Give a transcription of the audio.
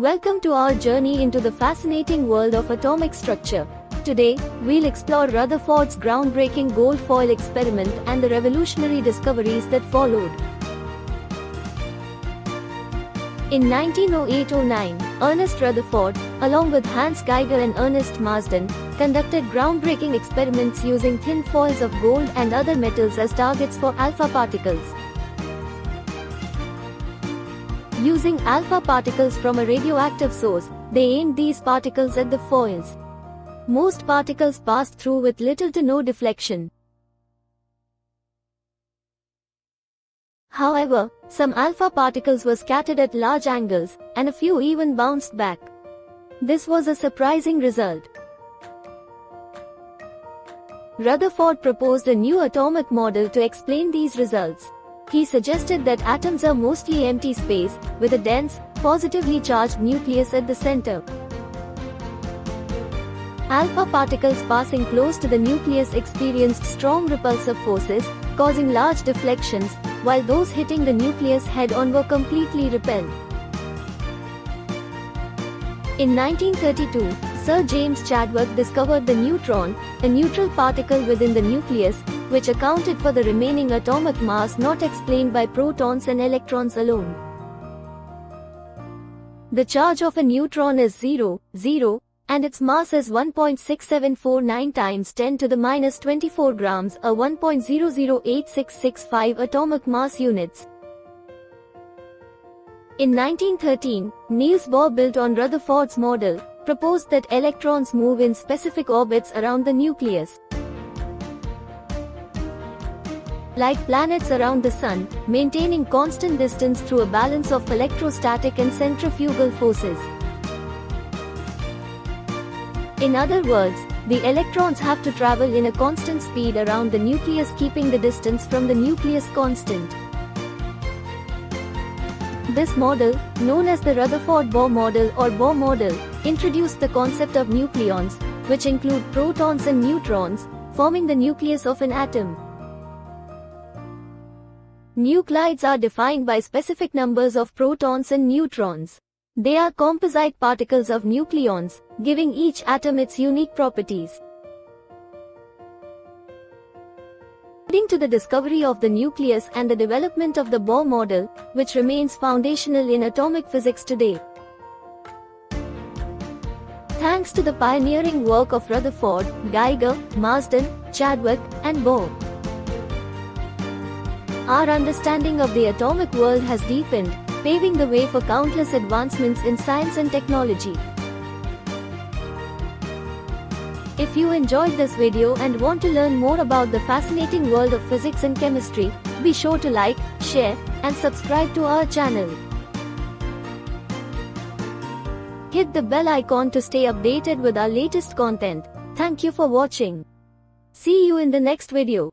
Welcome to our journey into the fascinating world of atomic structure. Today, we'll explore Rutherford's groundbreaking gold foil experiment and the revolutionary discoveries that followed. In 1908-09, Ernest Rutherford, along with Hans Geiger and Ernest Marsden, conducted groundbreaking experiments using thin foils of gold and other metals as targets for alpha particles. Using alpha particles from a radioactive source, they aimed these particles at the foils. Most particles passed through with little to no deflection. However, some alpha particles were scattered at large angles, and a few even bounced back. This was a surprising result. Rutherford proposed a new atomic model to explain these results. He suggested that atoms are mostly empty space, with a dense, positively charged nucleus at the center. Alpha particles passing close to the nucleus experienced strong repulsive forces, causing large deflections, while those hitting the nucleus head-on were completely repelled. In 1932, Sir James Chadwick discovered the neutron, a neutral particle within the nucleus, which accounted for the remaining atomic mass not explained by protons and electrons alone. The charge of a neutron is 0, and its mass is 1.6749 times 10 to the minus 24 grams, or 1.008665 atomic mass units. In 1913, Niels Bohr, built on Rutherford's model, proposed that electrons move in specific orbits around the nucleus, like planets around the Sun, maintaining constant distance through a balance of electrostatic and centrifugal forces. In other words, the electrons have to travel in a constant speed around the nucleus, keeping the distance from the nucleus constant. This model, known as the Rutherford-Bohr model or Bohr model, introduced the concept of nucleons, which include protons and neutrons, forming the nucleus of an atom. Nuclides are defined by specific numbers of protons and neutrons. They are composite particles of nucleons, giving each atom its unique properties. Leading to the discovery of the nucleus and the development of the Bohr model, which remains foundational in atomic physics today. Thanks to the pioneering work of Rutherford, Geiger, Marsden, Chadwick, and Bohr, our understanding of the atomic world has deepened, paving the way for countless advancements in science and technology. If you enjoyed this video and want to learn more about the fascinating world of physics and chemistry, be sure to like, share, and subscribe to our channel. Hit the bell icon to stay updated with our latest content. Thank you for watching. See you in the next video.